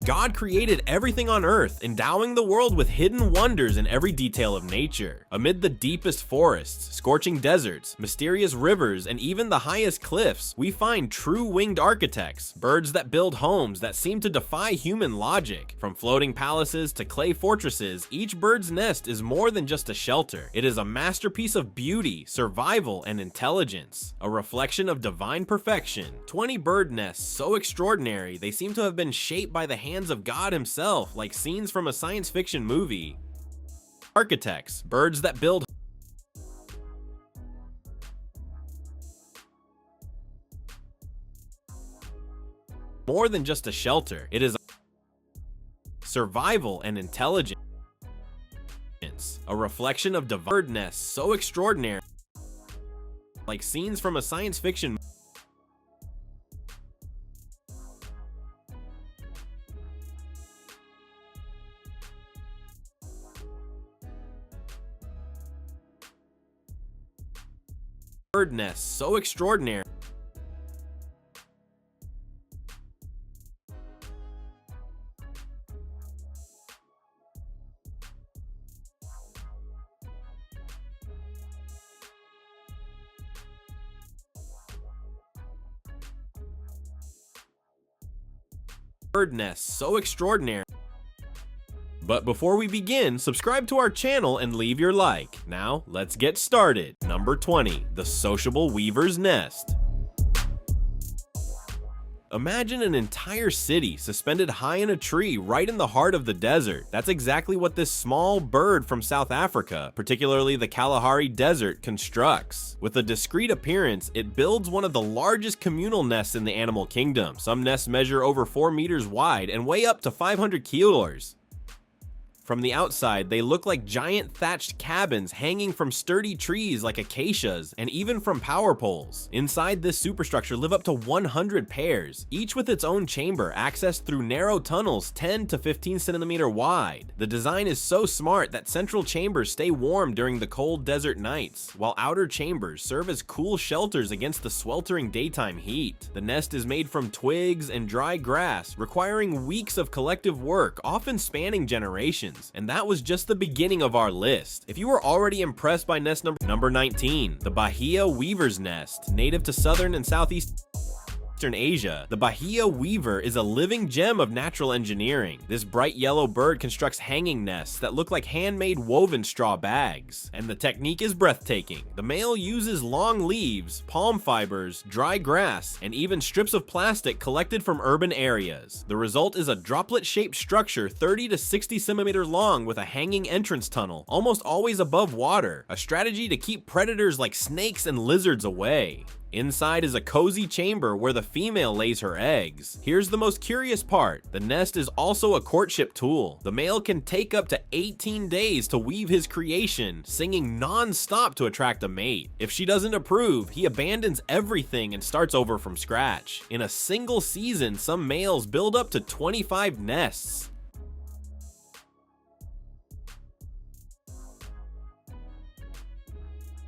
God created everything on earth, endowing the world with hidden wonders in every detail of nature. Amid the deepest forests, scorching deserts, mysterious rivers, and even the highest cliffs, we find true winged architects, birds that build homes that seem to defy human logic. From floating palaces to clay fortresses, each bird's nest is more than just a shelter. It is a masterpiece of beauty, survival, and intelligence, a reflection of divine perfection. 20 bird nests so extraordinary they seem to have been shaped by the hands of God himself, like scenes from a science fiction movie. Architects, birds that build more than just a shelter. It is survival and intelligence, a reflection of divine bird nests so extraordinary, like scenes from a science fiction movie. Bird nests so extraordinary. Bird nests so extraordinary. But before we begin, subscribe to our channel and leave your like. Now, let's get started. Number 20, the sociable weaver's nest. Imagine an entire city suspended high in a tree right in the heart of the desert. That's exactly what this small bird from South Africa, particularly the Kalahari Desert, constructs. With a discreet appearance, it builds one of the largest communal nests in the animal kingdom. Some nests measure over 4 meters wide and weigh up to 500 kilos. From the outside, they look like giant thatched cabins hanging from sturdy trees like acacias and even from power poles. Inside this superstructure live up to 100 pairs, each with its own chamber accessed through narrow tunnels 10 to 15 centimeter wide. The design is so smart that central chambers stay warm during the cold desert nights, while outer chambers serve as cool shelters against the sweltering daytime heat. The nest is made from twigs and dry grass, requiring weeks of collective work, often spanning generations. And that was just the beginning of our list. If you were already impressed by nest number 19, the Bahia weaver's nest, native to southern and southeastern Asia, the Bahia weaver is a living gem of natural engineering. This bright yellow bird constructs hanging nests that look like handmade woven straw bags, and the technique is breathtaking. The male uses long leaves, palm fibers, dry grass, and even strips of plastic collected from urban areas. The result is a droplet-shaped structure 30 to 60 centimeters long with a hanging entrance tunnel, almost always above water, a strategy to keep predators like snakes and lizards away. Inside is a cozy chamber where the female lays her eggs. Here's the most curious part. The nest is also a courtship tool. The male can take up to 18 days to weave his creation, singing non-stop to attract a mate. If she doesn't approve, he abandons everything and starts over from scratch. In a single season, some males build up to 25 nests.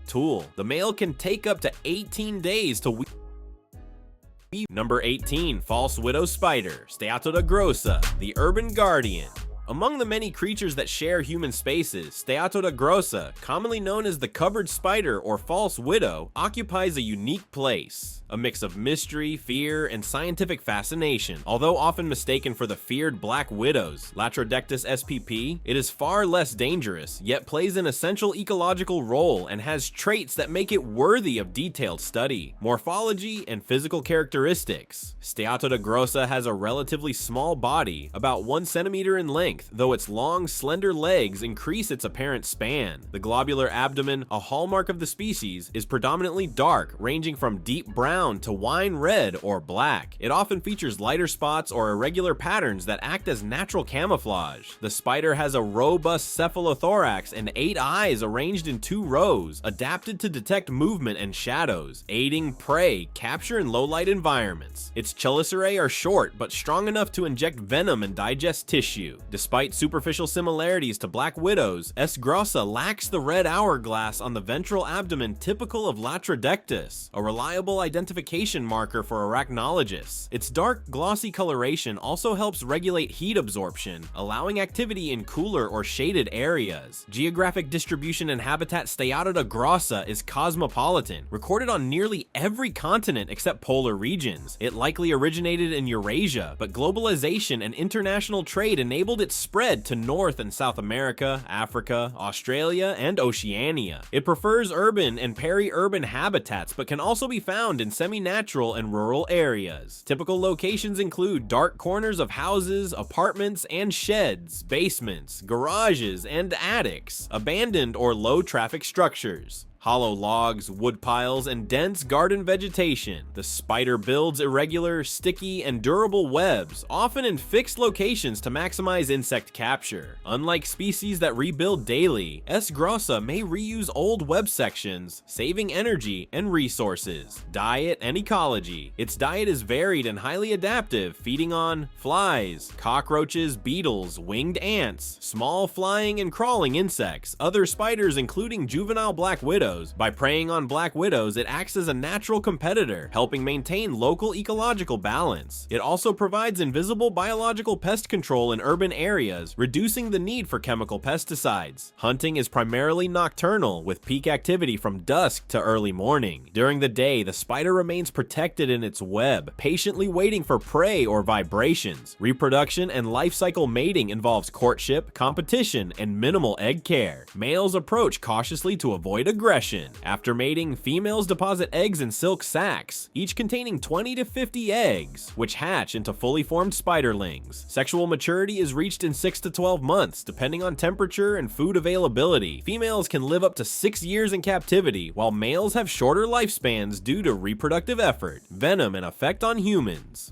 Tool. The male can take up to 18 days to weave. Number 18, false widow spider, Steatota grossa, the urban guardian. Among the many creatures that share human spaces, Steatota grossa, commonly known as the covered spider or false widow, occupies a unique place. A mix of mystery, fear, and scientific fascination. Although often mistaken for the feared black widows, Latrodectus spp, it is far less dangerous, yet plays an essential ecological role and has traits that make it worthy of detailed study. Morphology and physical characteristics. Steatota grossa has a relatively small body, about 1 centimeter in length, though its long, slender legs increase its apparent span. The globular abdomen, a hallmark of the species, is predominantly dark, ranging from deep brown to wine red or black. It often features lighter spots or irregular patterns that act as natural camouflage. The spider has a robust cephalothorax and 8 eyes arranged in 2 rows, adapted to detect movement and shadows, aiding prey capture in low-light environments. Its chelicerae are short but strong enough to inject venom and digest tissue. Despite Despite superficial similarities to black widows, S. grossa lacks the red hourglass on the ventral abdomen typical of Latrodectus, a reliable identification marker for arachnologists. Its dark, glossy coloration also helps regulate heat absorption, allowing activity in cooler or shaded areas. Geographic distribution and habitat Steatota grossa is cosmopolitan, recorded on nearly every continent except polar regions. It likely originated in Eurasia, but globalization and international trade enabled its spread to North and South America, Africa, Australia, and Oceania. It prefers urban and peri-urban habitats, but can also be found in semi-natural and rural areas. Typical locations include dark corners of houses, apartments, and sheds, basements, garages, and attics, abandoned or low-traffic structures. Hollow logs, wood piles, and dense garden vegetation. The spider builds irregular, sticky, and durable webs, often in fixed locations to maximize insect capture. Unlike species that rebuild daily, S. grossa may reuse old web sections, saving energy and resources. Diet and ecology. Its diet is varied and highly adaptive, feeding on flies, cockroaches, beetles, winged ants, small flying and crawling insects, other spiders including juvenile black widows. By preying on black widows, it acts as a natural competitor, helping maintain local ecological balance. It also provides invisible biological pest control in urban areas, reducing the need for chemical pesticides. Hunting is primarily nocturnal, with peak activity from dusk to early morning. During the day, the spider remains protected in its web, patiently waiting for prey or vibrations. Reproduction and life cycle mating involves courtship, competition, and minimal egg care. Males approach cautiously to avoid aggression. After mating, females deposit eggs in silk sacs, each containing 20 to 50 eggs, which hatch into fully formed spiderlings. Sexual maturity is reached in 6 to 12 months, depending on temperature and food availability. Females can live up to 6 years in captivity, while males have shorter lifespans due to reproductive effort. Venom and effect on humans.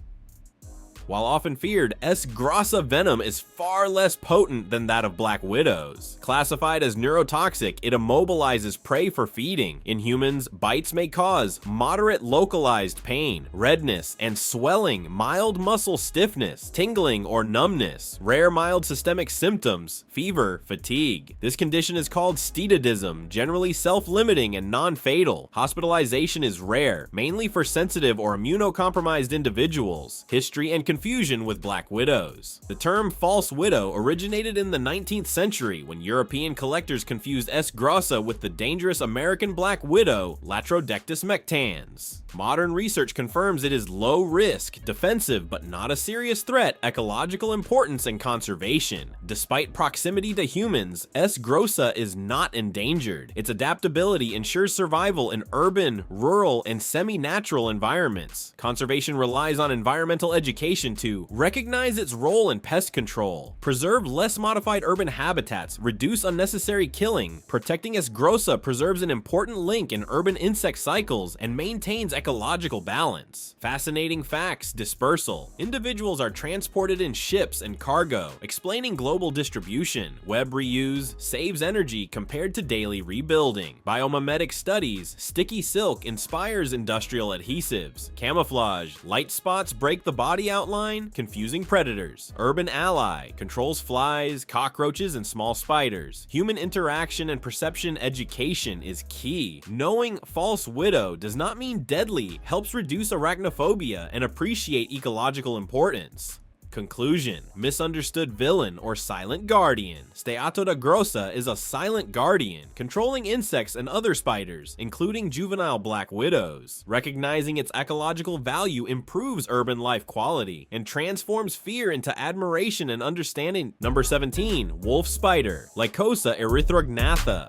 While often feared, S. grossa venom is far less potent than that of black widows. Classified as neurotoxic, it immobilizes prey for feeding. In humans, bites may cause moderate localized pain, redness, and swelling, mild muscle stiffness, tingling or numbness, rare mild systemic symptoms, fever, fatigue. This condition is called steatidism, generally self-limiting and non-fatal. Hospitalization is rare, mainly for sensitive or immunocompromised individuals. History and confusion with black widows. The term false widow originated in the 19th century when European collectors confused S. grossa with the dangerous American black widow, Latrodectus mectans. Modern research confirms it is low risk, defensive, but not a serious threat, ecological importance, and conservation. Despite proximity to humans, S. grossa is not endangered. Its adaptability ensures survival in urban, rural, and semi-natural environments. Conservation relies on environmental education to recognize its role in pest control, preserve less modified urban habitats, reduce unnecessary killing. Protecting S. grossa preserves an important link in urban insect cycles and maintains ecological balance. Fascinating facts: dispersal. Individuals are transported in ships and cargo, explaining global distribution. Web reuse saves energy compared to daily rebuilding. Biomimetic studies: sticky silk inspires industrial adhesives. Camouflage: light spots break the body outline, confusing predators. Urban ally: controls flies, cockroaches, and small spiders. Human interaction and perception education is key. Knowing false widow does not mean deadly, helps reduce arachnophobia and appreciate ecological importance. Conclusion: misunderstood villain or silent guardian. Steatota grossa is a silent guardian, controlling insects and other spiders, including juvenile black widows. Recognizing its ecological value improves urban life quality and transforms fear into admiration and understanding. Number 17, wolf spider, Lycosa erythrognatha.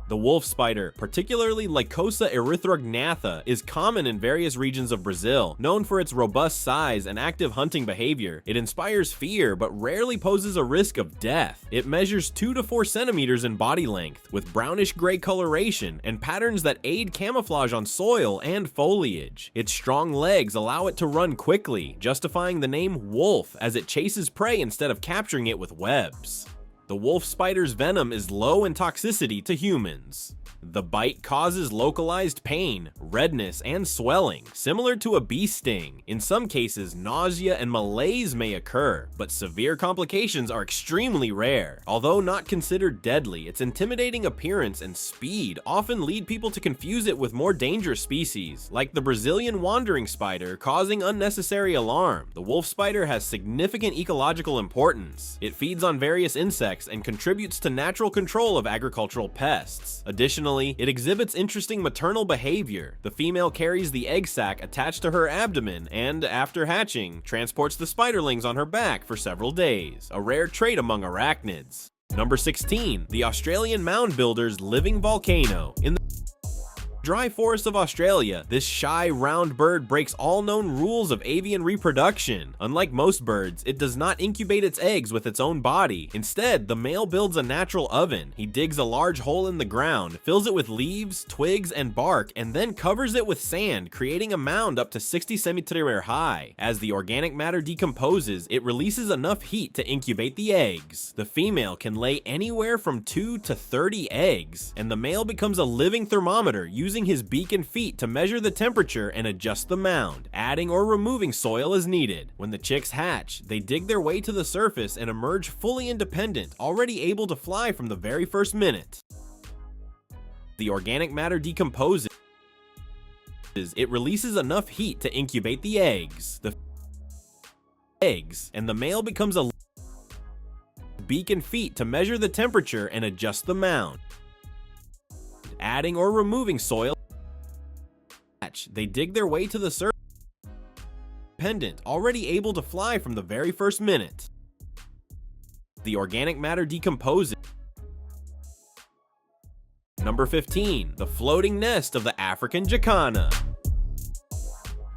The wolf spider, particularly Lycosa erythrognatha, is common in various regions of Brazil. Known for its robust size and active hunting behavior, it inspires fear but rarely poses a risk of death. It measures 2 to 4 centimeters in body length, with brownish-gray coloration and patterns that aid camouflage on soil and foliage. Its strong legs allow it to run quickly, justifying the name wolf as it chases prey instead of capturing it with webs. The wolf spider's venom is low in toxicity to humans. The bite causes localized pain, redness, and swelling, similar to a bee sting. In some cases, nausea and malaise may occur, but severe complications are extremely rare. Although not considered deadly, its intimidating appearance and speed often lead people to confuse it with more dangerous species, like the Brazilian wandering spider, causing unnecessary alarm. The wolf spider has significant ecological importance. It feeds on various insects and contributes to natural control of agricultural pests. Additionally, it exhibits interesting maternal behavior. The female carries the egg sac attached to her abdomen and, after hatching, transports the spiderlings on her back for several days, a rare trait among arachnids. Number 16. The Australian mound builder's living volcano. In the dry forest of Australia, this shy, round bird breaks all known rules of avian reproduction. Unlike most birds, it does not incubate its eggs with its own body. Instead, the male builds a natural oven. He digs a large hole in the ground, fills it with leaves, twigs, and bark, and then covers it with sand, creating a mound up to 60 centimeters high. As the organic matter decomposes, it releases enough heat to incubate the eggs. The female can lay anywhere from 2 to 30 eggs, and the male becomes a living thermometer, using his beak and feet to measure the temperature and adjust the mound, adding or removing soil as needed. When the chicks hatch, they dig their way to the surface and emerge fully independent, already able to fly from the very first minute. The organic matter decomposes. It releases enough heat to incubate the eggs. And the male becomes a beak and feet to measure the temperature and adjust the mound, adding or removing soil. They dig their way to the surface, independent, already able to fly from the very first minute. The organic matter decomposes. Number 15. The floating nest of the African jacana.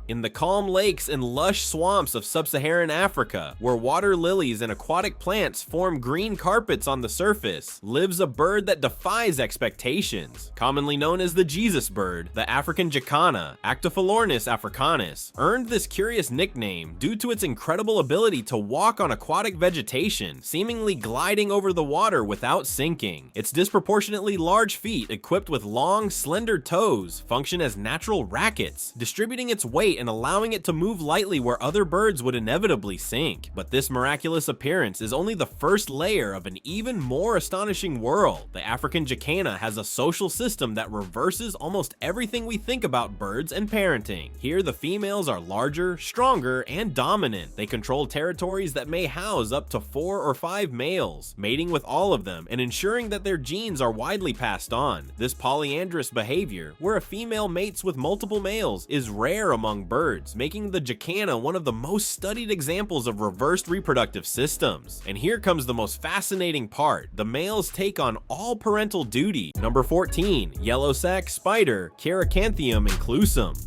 In the calm lakes and lush swamps of sub-Saharan Africa, where water lilies and aquatic plants form green carpets on the surface, lives a bird that defies expectations. Commonly known as the Jesus bird, the African jacana, Actophalornis africanus, earned this curious nickname due to its incredible ability to walk on aquatic vegetation, seemingly gliding over the water without sinking. Its disproportionately large feet, equipped with long, slender toes, function as natural rackets, distributing its weight and allowing it to move lightly where other birds would inevitably sink. But this miraculous appearance is only the first layer of an even more astonishing world. The African jacana has a social system that reverses almost everything we think about birds and parenting. Here, the females are larger, stronger, and dominant. They control territories that may house up to 4 or 5 males, mating with all of them and ensuring that their genes are widely passed on. This polyandrous behavior, where a female mates with multiple males, is rare among birds, making the jacana one of the most studied examples of reversed reproductive systems. And here comes the most fascinating part. The males take on all parental duty. Number 14. Yellow sac spider, Caracanthium inclusum.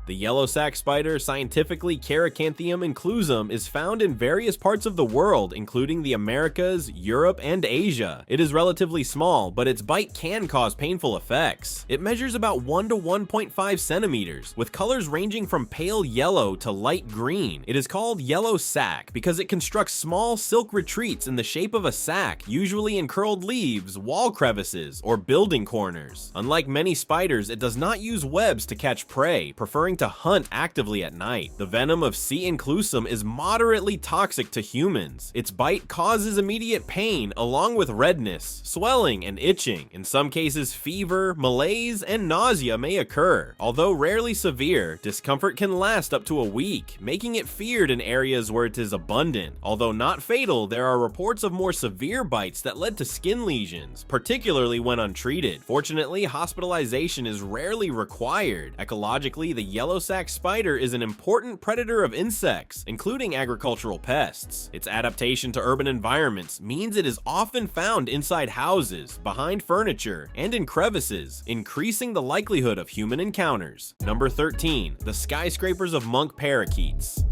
The yellow sac spider, scientifically Caracanthium inclusum, is found in various parts of the world, including the Americas, Europe, and Asia. It is relatively small, but its bite can cause painful effects. It measures about 1 to 1.5 centimeters, with colors ranging from pale yellow to light green. It is called yellow sac because it constructs small silk retreats in the shape of a sac, usually in curled leaves, wall crevices, or building corners. Unlike many spiders, it does not use webs to catch prey, preferring to hunt actively at night. The venom of C. inclusum is moderately toxic to humans. Its bite causes immediate pain, along with redness, swelling, and itching. In some cases, fever, malaise, and nausea may occur. Although rarely severe, discomfort can last up to a week, making it feared in areas where it is abundant. Although not fatal, there are reports of more severe bites that led to skin lesions, particularly when untreated. Fortunately, hospitalization is rarely required. Ecologically, the yellow sac spider is an important predator of insects, including agricultural pests. Its adaptation to urban environments means it is often found inside houses, behind furniture, and in crevices, increasing the likelihood of human encounters. Number 13. The skyscrapers of monk parakeets.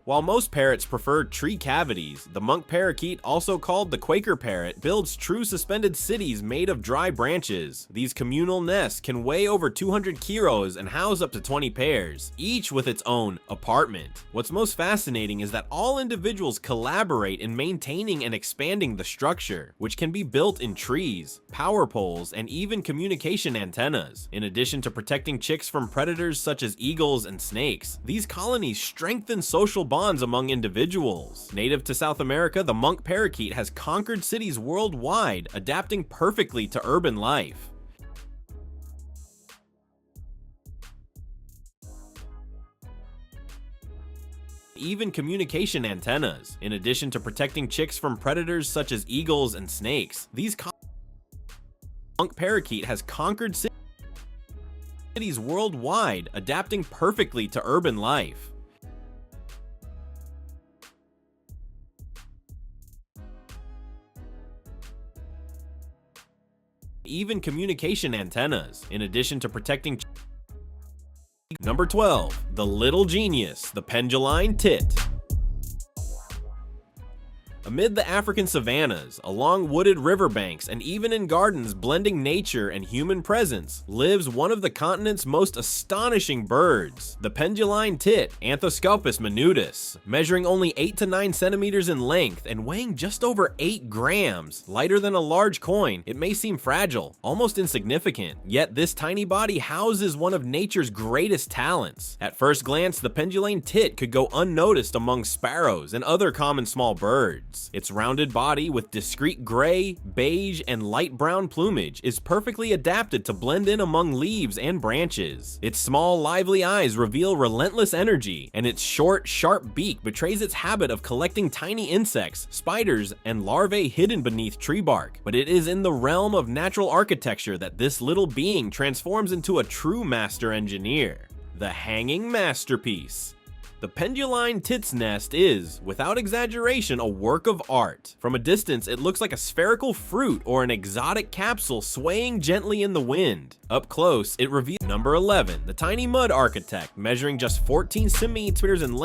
While most parrots prefer tree cavities, the monk parakeet, also called the Quaker parrot, builds true suspended cities made of dry branches. These communal nests can weigh over 200 kilos and house up to 20 pairs, each with its own apartment. What's most fascinating is that all individuals collaborate in maintaining and expanding the structure, which can be built in trees, power poles, and even communication antennas. In addition to protecting chicks from predators such as eagles and snakes, these colonies strengthen social bonds among individuals. Native to South America, the monk parakeet has conquered cities worldwide, adapting perfectly to urban life. Even communication antennas. In addition to protecting chicks from predators such as eagles and snakes, monk parakeet has conquered cities worldwide, adapting perfectly to urban life. Even communication antennas. In addition to protecting Number 12. The little genius, the penduline tit. Amid the African savannas, along wooded riverbanks, and even in gardens blending nature and human presence, lives one of the continent's most astonishing birds, the penduline tit, Anthoscopus minutus. Measuring only 8 to 9 centimeters in length and weighing just over 8 grams, lighter than a large coin, it may seem fragile, almost insignificant. Yet this tiny body houses one of nature's greatest talents. At first glance, the penduline tit could go unnoticed among sparrows and other common small birds. Its rounded body with discrete gray, beige, and light brown plumage is perfectly adapted to blend in among leaves and branches. Its small, lively eyes reveal relentless energy, and its short, sharp beak betrays its habit of collecting tiny insects, spiders, and larvae hidden beneath tree bark. But it is in the realm of natural architecture that this little being transforms into a true master engineer. The hanging masterpiece. The penduline tit's nest is, without exaggeration, a work of art. From a distance, it looks like a spherical fruit or an exotic capsule swaying gently in the wind. Up close, it reveals Number 11, the tiny mud architect, measuring just 14 centimeters in length.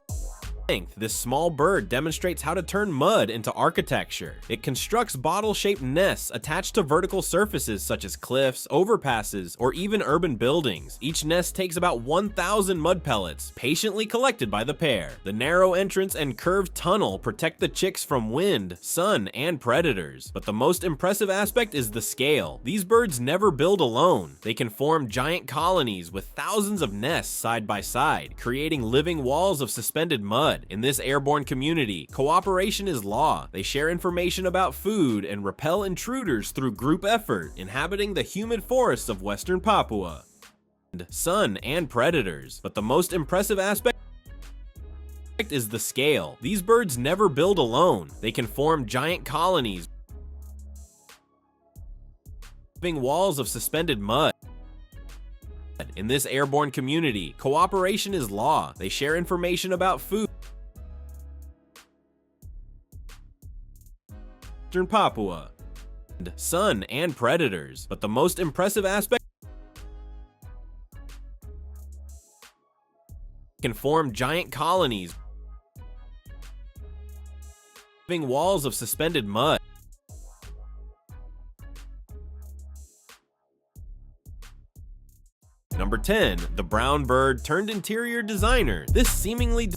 This small bird demonstrates how to turn mud into architecture. It constructs bottle-shaped nests attached to vertical surfaces such as cliffs, overpasses, or even urban buildings. Each nest takes about 1,000 mud pellets, patiently collected by the pair. The narrow entrance and curved tunnel protect the chicks from wind, sun, and predators. But the most impressive aspect is the scale. These birds never build alone. They can form giant colonies with thousands of nests side by side, creating living walls of suspended mud. In this airborne community, cooperation is law. They share information about food and repel intruders through group effort, inhabiting the humid forests of western Papua. Sun and predators. But the most impressive aspect is the scale. These birds never build alone. They can form giant colonies, living walls of suspended mud. In this airborne community, cooperation is law. They share information about food. Western Papua. Sun and predators. But the most impressive aspect can form giant colonies, living walls of suspended mud. Number 10, the brown bird turned interior designer. This seemingly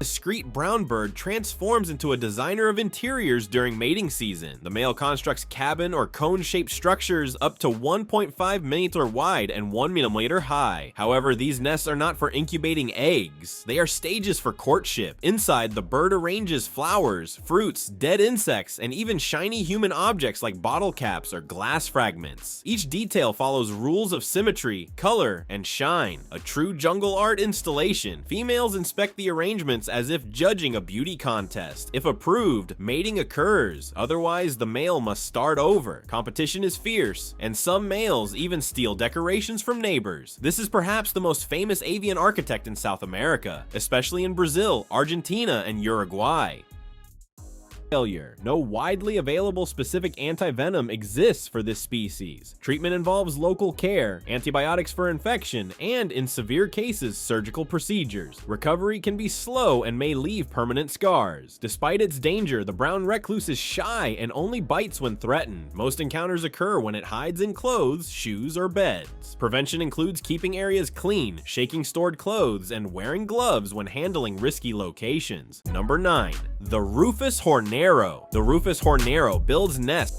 discreet brown bird transforms into a designer of interiors during mating season. The male constructs cabin or cone-shaped structures up to 1.5 millimeter wide and 1 millimeter high. However, these nests are not for incubating eggs. They are stages for courtship. Inside, the bird arranges flowers, fruits, dead insects, and even shiny human objects like bottle caps or glass fragments. Each detail follows rules of symmetry, color, and shine. A true jungle art installation. Females inspect the arrangements as if judging a beauty contest. If approved, mating occurs. Otherwise, the male must start over. Competition is fierce, and some males even steal decorations from neighbors. This is perhaps the most famous avian architect in South America, especially in Brazil, Argentina, and Uruguay. failure. No widely available specific antivenom exists for this species. Treatment involves local care, antibiotics for infection, and in severe cases, surgical procedures. Recovery can be slow and may leave permanent scars. Despite its danger, the brown recluse is shy and only bites when threatened. Most encounters occur when it hides in clothes, shoes, or beds. Prevention includes keeping areas clean, shaking stored clothes, and wearing gloves when handling risky locations. Number 9. The rufus hornero. The rufus hornero builds nests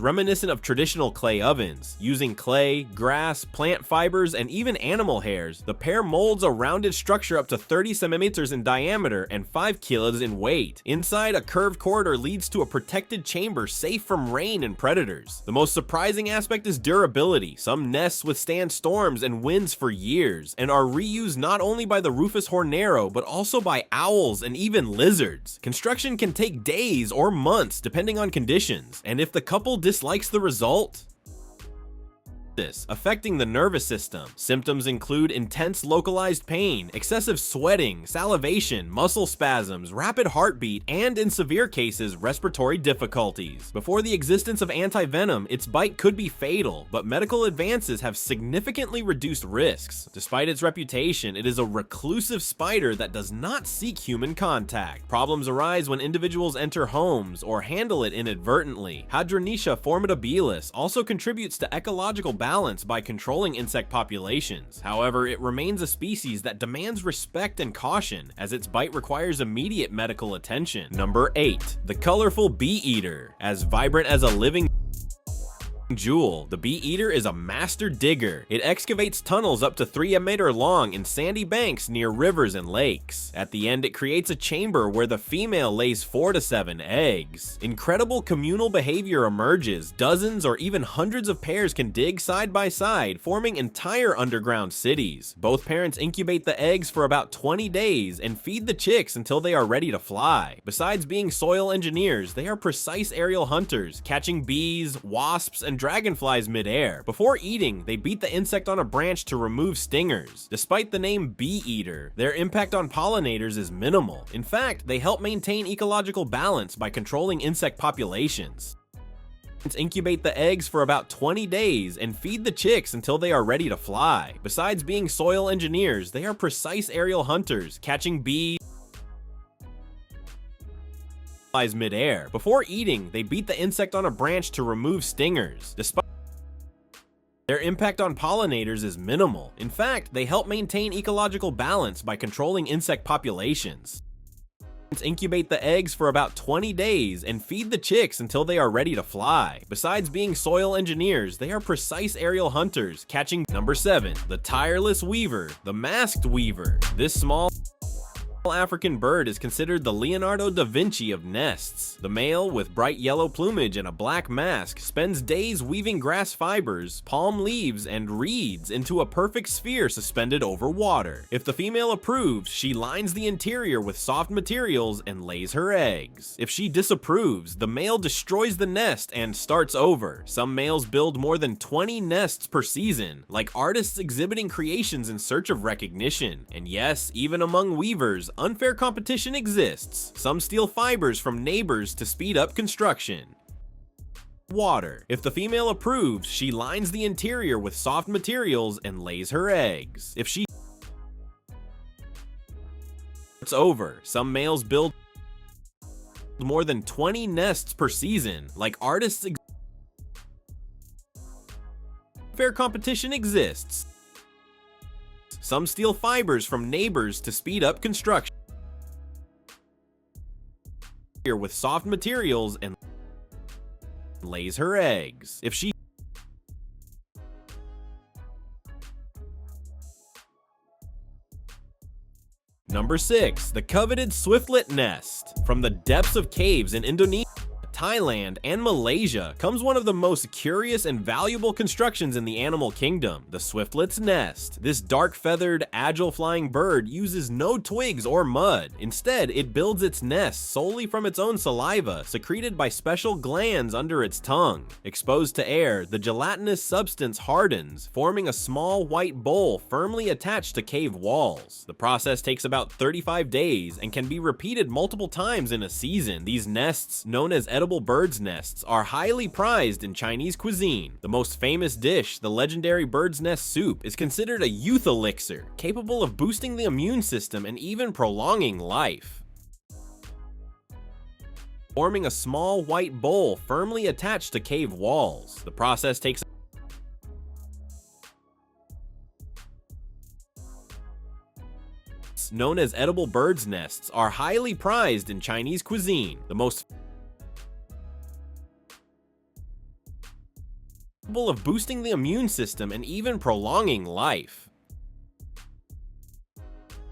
reminiscent of traditional clay ovens. Using clay, grass, plant fibers, and even animal hairs, the pair molds a rounded structure up to 30 centimeters in diameter and 5 kilos in weight. Inside, a curved corridor leads to a protected chamber safe from rain and predators. The most surprising aspect is durability. Some nests withstand storms and winds for years, and are reused not only by the rufus hornero, but also by owls and even lizards. Construction can take days or months depending on conditions, and if the couple dislikes the result, affecting the nervous system. Symptoms include intense localized pain, excessive sweating, salivation, muscle spasms, rapid heartbeat, and in severe cases, respiratory difficulties. Before the existence of antivenom, its bite could be fatal, but medical advances have significantly reduced risks. Despite its reputation, it is a reclusive spider that does not seek human contact. Problems arise when individuals enter homes or handle it inadvertently. Hadronetia formidabilis also contributes to ecological balance by controlling insect populations. However, it remains a species that demands respect and caution, as its bite requires immediate medical attention. Number 8. The colorful bee eater. As vibrant as a living jewel, the bee eater is a master digger. It excavates tunnels up to 3 meters long in sandy banks near rivers and lakes. At the end, it creates a chamber where the female lays 4 to 7 eggs. Incredible communal behavior emerges. Dozens or even hundreds of pairs can dig side by side, forming entire underground cities. Both parents incubate the eggs for about 20 days and feed the chicks until they are ready to fly. Besides being soil engineers, they are precise aerial hunters, catching bees, wasps, and dragonflies mid-air. Before eating, they beat the insect on a branch to remove stingers. Despite the name bee eater, their impact on pollinators is minimal. In fact, they help maintain ecological balance by controlling insect populations. Incubate the eggs for about 20 days and feed the chicks until they are ready to fly. Besides being soil engineers, they are precise aerial hunters, catching bees mid-air. Before eating, they beat the insect on a branch to remove stingers. Despite their impact on pollinators is minimal. In fact, they help maintain ecological balance by controlling insect populations. Incubate the eggs for about 20 days and feed the chicks until they are ready to fly. Besides being soil engineers, they are precise aerial hunters, catching. Number 7. The tireless weaver. The masked weaver. This small African bird is considered the Leonardo da Vinci of nests. The male, with bright yellow plumage and a black mask, spends days weaving grass fibers, palm leaves, and reeds into a perfect sphere suspended over water. If the female approves, she lines the interior with soft materials and lays her eggs. If she disapproves, the male destroys the nest and starts over. Some males build more than 20 nests per season, like artists exhibiting creations in search of recognition. And yes, even among weavers, unfair competition exists. Some steal fibers from neighbors to speed up construction. Water. If the female approves, she lines the interior with soft materials and lays her eggs. If she starts over, some males build more than 20 nests per season, like artists. Fair competition exists. Some steal fibers from neighbors to speed up construction. Here with soft materials and lays her eggs. If she Number 6. The coveted swiftlet nest. From the depths of caves in Indonesia, Thailand, and Malaysia comes one of the most curious and valuable constructions in the animal kingdom, the swiftlet's nest. This dark-feathered, agile flying bird uses no twigs or mud. Instead, it builds its nest solely from its own saliva, secreted by special glands under its tongue. Exposed to air, the gelatinous substance hardens, forming a small white bowl firmly attached to cave walls. The process takes about 35 days and can be repeated multiple times in a season. These nests, known as edible birds' nests, are highly prized in Chinese cuisine. The most famous dish, the legendary bird's nest soup, is considered a youth elixir, capable of boosting the immune system and even prolonging life. Forming a small white bowl firmly attached to cave walls. The process takes known as edible birds' nests are highly prized in Chinese cuisine. The most capable of boosting the immune system and even prolonging life.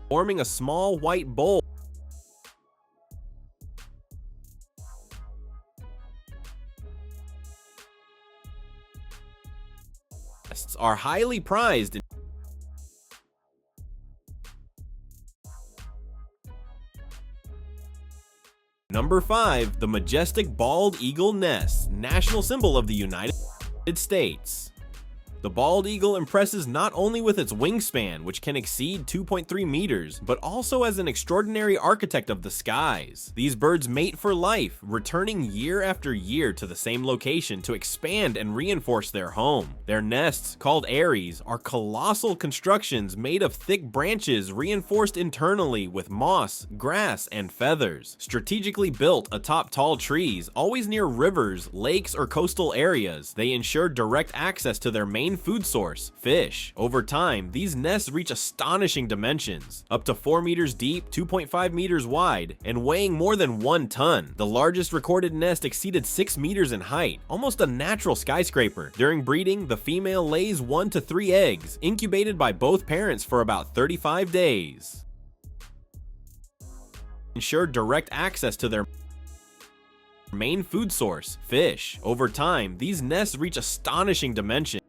Forming a small white bowl are highly prized in Number 5. The majestic bald eagle nest, national symbol of the United States. The bald eagle impresses not only with its wingspan, which can exceed 2.3 meters, but also as an extraordinary architect of the skies. These birds mate for life, returning year after year to the same location to expand and reinforce their home. Their nests, called aries, are colossal constructions made of thick branches reinforced internally with moss, grass, and feathers. Strategically built atop tall trees, always near rivers, lakes, or coastal areas, they ensure direct access to their main food source, fish. Over time, these nests reach astonishing dimensions, up to 4 meters deep, 2.5 meters wide, and weighing more than 1 ton. The largest recorded nest exceeded 6 meters in height, almost a natural skyscraper. During breeding, the female lays 1 to 3 eggs, incubated by both parents for about 35 days. Ensure direct access to their main food source, fish. Over time, these nests reach astonishing dimensions,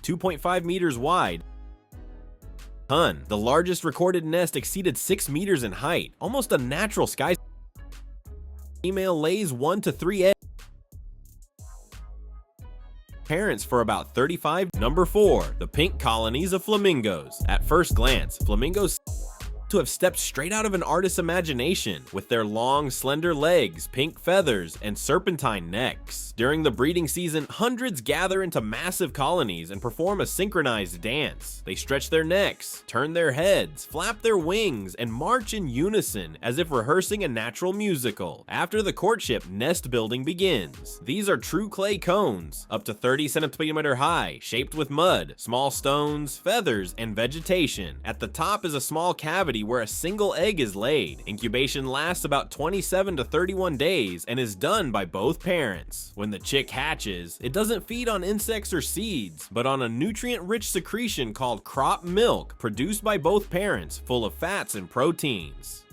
2.5 meters wide. The largest recorded nest exceeded 6 meters in height, almost a natural sky. Female lays 1 to 3 eggs. Parents for about 35. Number 4. The pink colonies of flamingos. At first glance, flamingos to have stepped straight out of an artist's imagination, with their long, slender legs, pink feathers, and serpentine necks. During the breeding season, hundreds gather into massive colonies and perform a synchronized dance. They stretch their necks, turn their heads, flap their wings, and march in unison as if rehearsing a natural musical. After the courtship, nest building begins. These are true clay cones, up to 30 centimeter high, shaped with mud, small stones, feathers, and vegetation. At the top is a small cavity where a single egg is laid. Incubation lasts about 27 to 31 days and is done by both parents. When the chick hatches, it doesn't feed on insects or seeds, but on a nutrient-rich secretion called crop milk, produced by both parents, full of fats and proteins.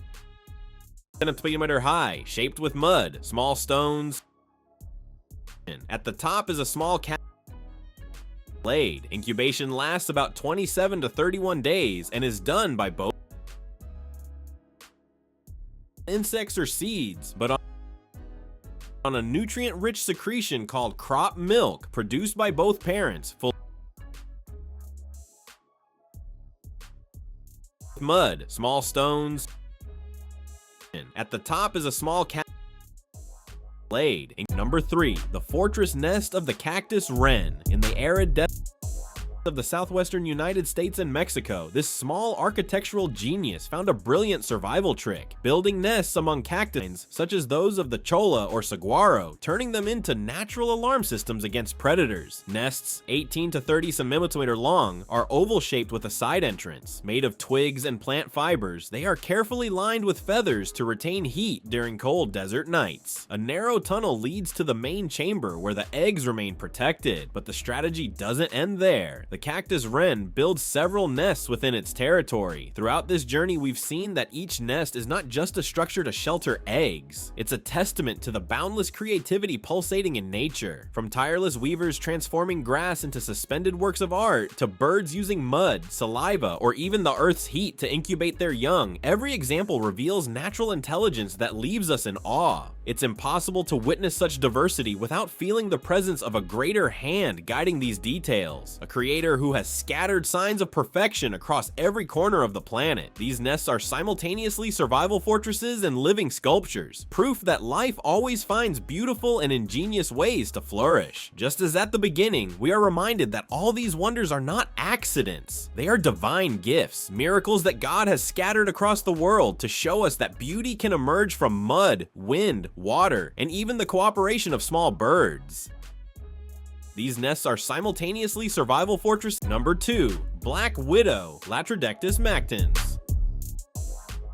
Centimeter high, shaped with mud, small stones. At the top is a small cavity laid. Incubation lasts about 27 to 31 days and is done by both insects or seeds, but on a nutrient-rich secretion called crop milk, produced by both parents, full of mud, small stones. At the top is a small laid. Number 3. The fortress nest of the cactus wren. In the arid desert of the southwestern United States and Mexico, this small architectural genius found a brilliant survival trick, building nests among cactus such as those of the cholla or saguaro, turning them into natural alarm systems against predators. Nests, 18 to 30 centimeters long, are oval-shaped with a side entrance. Made of twigs and plant fibers, they are carefully lined with feathers to retain heat during cold desert nights. A narrow tunnel leads to the main chamber where the eggs remain protected, but the strategy doesn't end there. The cactus wren builds several nests within its territory. Throughout this journey, we've seen that each nest is not just a structure to shelter eggs. It's a testament to the boundless creativity pulsating in nature. From tireless weavers transforming grass into suspended works of art, to birds using mud, saliva, or even the earth's heat to incubate their young, every example reveals natural intelligence that leaves us in awe. It's impossible to witness such diversity without feeling the presence of a greater hand guiding these details, a creator who has scattered signs of perfection across every corner of the planet. These nests are simultaneously survival fortresses and living sculptures, proof that life always finds beautiful and ingenious ways to flourish. Just as at the beginning, we are reminded that all these wonders are not accidents. They are divine gifts, miracles that God has scattered across the world to show us that beauty can emerge from mud, wind, water, and even the cooperation of small birds. These nests are simultaneously survival fortress. Number 2. Black Widow, Latrodectus mactans.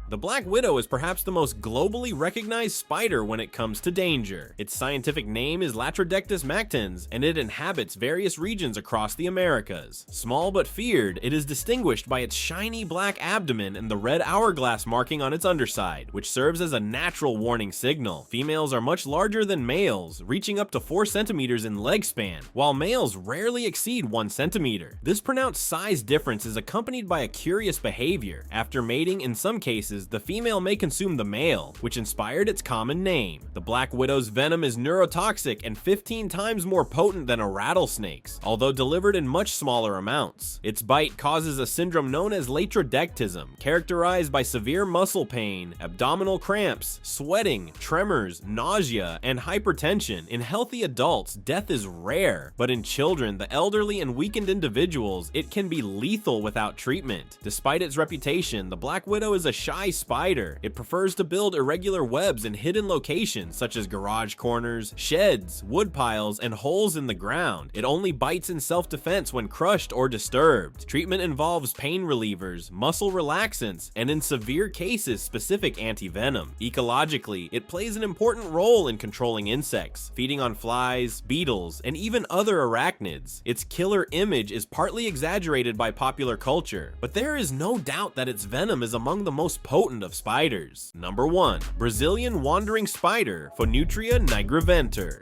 The black widow is perhaps the most globally recognized spider when it comes to danger. Its scientific name is Latrodectus mactans, and it inhabits various regions across the Americas. Small but feared, it is distinguished by its shiny black abdomen and the red hourglass marking on its underside, which serves as a natural warning signal. Females are much larger than males, reaching up to 4 centimeters in leg span, while males rarely exceed 1 centimeter. This pronounced size difference is accompanied by a curious behavior. After mating, in some cases, the female may consume the male, which inspired its common name. The black widow's venom is neurotoxic and 15 times more potent than a rattlesnake's, although delivered in much smaller amounts. Its bite causes a syndrome known as latrodectism, characterized by severe muscle pain, abdominal cramps, sweating, tremors, nausea, and hypertension. In healthy adults, death is rare, but in children, the elderly, and weakened individuals, it can be lethal without treatment. Despite its reputation, the black widow is a shy spider. It prefers to build irregular webs in hidden locations such as garage corners, sheds, wood piles, and holes in the ground. It only bites in self-defense when crushed or disturbed. Treatment involves pain relievers, muscle relaxants, and in severe cases, specific anti-venom. Ecologically, it plays an important role in controlling insects, feeding on flies, beetles, and even other arachnids. Its killer image is partly exaggerated by popular culture, but there is no doubt that its venom is among the most potent of spiders. Number 1. Brazilian wandering spider, Phonutria nigriventer.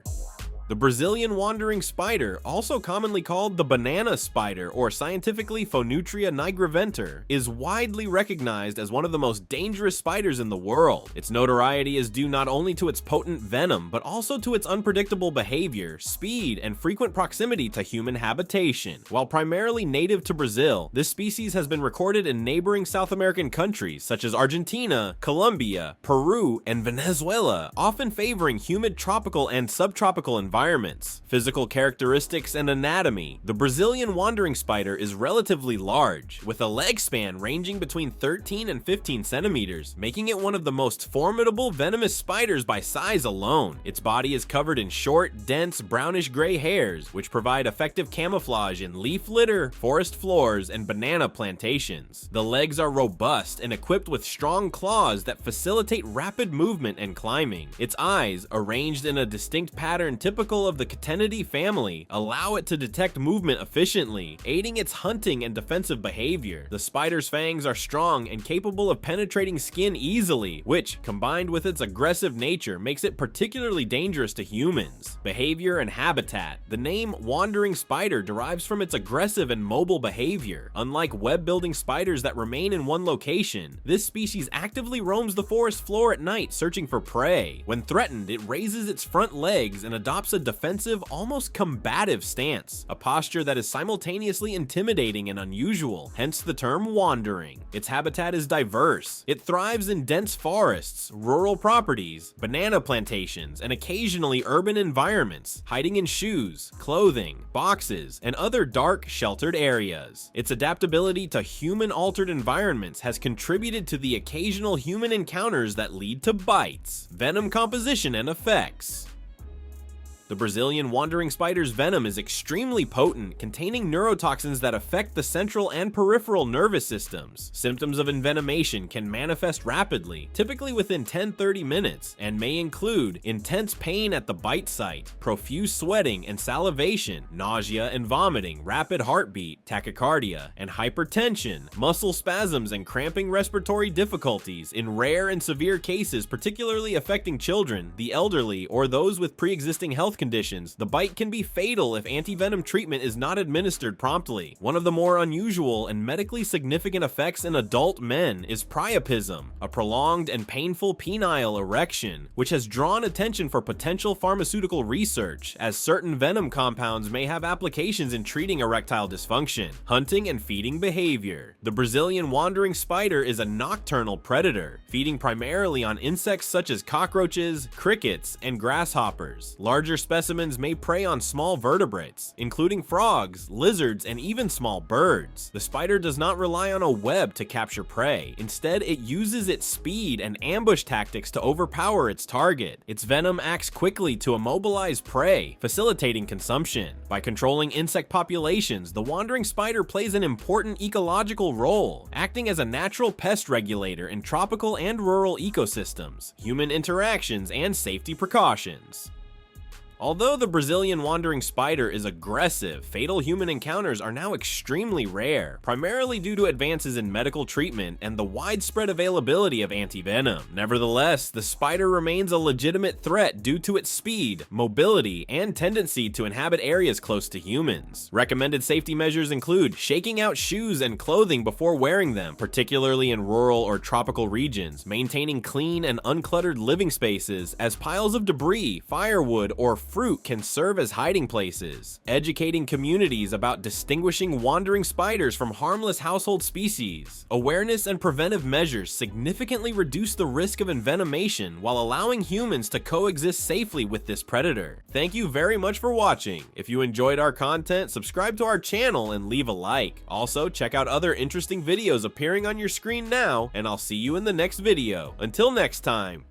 The Brazilian wandering spider, also commonly called the banana spider or scientifically Phonutria nigriventer, is widely recognized as one of the most dangerous spiders in the world. Its notoriety is due not only to its potent venom, but also to its unpredictable behavior, speed, and frequent proximity to human habitation. While primarily native to Brazil, this species has been recorded in neighboring South American countries such as Argentina, Colombia, Peru, and Venezuela, often favoring humid tropical and subtropical environments. Physical characteristics and anatomy. The Brazilian wandering spider is relatively large, with a leg span ranging between 13 and 15 centimeters, making it one of the most formidable venomous spiders by size alone. Its body is covered in short, dense, brownish-gray hairs, which provide effective camouflage in leaf litter, forest floors, and banana plantations. The legs are robust and equipped with strong claws that facilitate rapid movement and climbing. Its eyes, arranged in a distinct pattern typical of the Catenidae family, allow it to detect movement efficiently, aiding its hunting and defensive behavior. The spider's fangs are strong and capable of penetrating skin easily, which, combined with its aggressive nature, makes it particularly dangerous to humans. Behavior and habitat. The name wandering spider derives from its aggressive and mobile behavior. Unlike web-building spiders that remain in one location, this species actively roams the forest floor at night searching for prey. When threatened, it raises its front legs and adopts a defensive, almost combative stance, a posture that is simultaneously intimidating and unusual, hence the term wandering. Its habitat is diverse. It thrives in dense forests, rural properties, banana plantations, and occasionally urban environments, hiding in shoes, clothing, boxes, and other dark, sheltered areas. Its adaptability to human-altered environments has contributed to the occasional human encounters that lead to bites, venom composition, and effects. The Brazilian wandering spider's venom is extremely potent, containing neurotoxins that affect the central and peripheral nervous systems. Symptoms of envenomation can manifest rapidly, typically within 10-30 minutes, and may include intense pain at the bite site, profuse sweating and salivation, nausea and vomiting, rapid heartbeat, tachycardia, and hypertension, muscle spasms and cramping respiratory difficulties. In rare and severe cases, particularly affecting children, the elderly, or those with pre-existing health conditions, the bite can be fatal if antivenom treatment is not administered promptly. One of the more unusual and medically significant effects in adult men is priapism, a prolonged and painful penile erection, which has drawn attention for potential pharmaceutical research, as certain venom compounds may have applications in treating erectile dysfunction, hunting, and feeding behavior. The Brazilian wandering spider is a nocturnal predator, feeding primarily on insects such as cockroaches, crickets, and grasshoppers. Larger specimens may prey on small vertebrates, including frogs, lizards, and even small birds. The spider does not rely on a web to capture prey. Instead, it uses its speed and ambush tactics to overpower its target. Its venom acts quickly to immobilize prey, facilitating consumption. By controlling insect populations, the wandering spider plays an important ecological role, acting as a natural pest regulator in tropical and rural ecosystems, human interactions, and safety precautions. Although the Brazilian wandering spider is aggressive, fatal human encounters are now extremely rare, primarily due to advances in medical treatment and the widespread availability of antivenom. Nevertheless, the spider remains a legitimate threat due to its speed, mobility, and tendency to inhabit areas close to humans. Recommended safety measures include shaking out shoes and clothing before wearing them, particularly in rural or tropical regions, maintaining clean and uncluttered living spaces, as piles of debris, firewood, or fruit can serve as hiding places, educating communities about distinguishing wandering spiders from harmless household species. Awareness and preventive measures significantly reduce the risk of envenomation while allowing humans to coexist safely with this predator. Thank you very much for watching. If you enjoyed our content, subscribe to our channel and leave a like. Also, check out other interesting videos appearing on your screen now, and I'll see you in the next video. Until next time.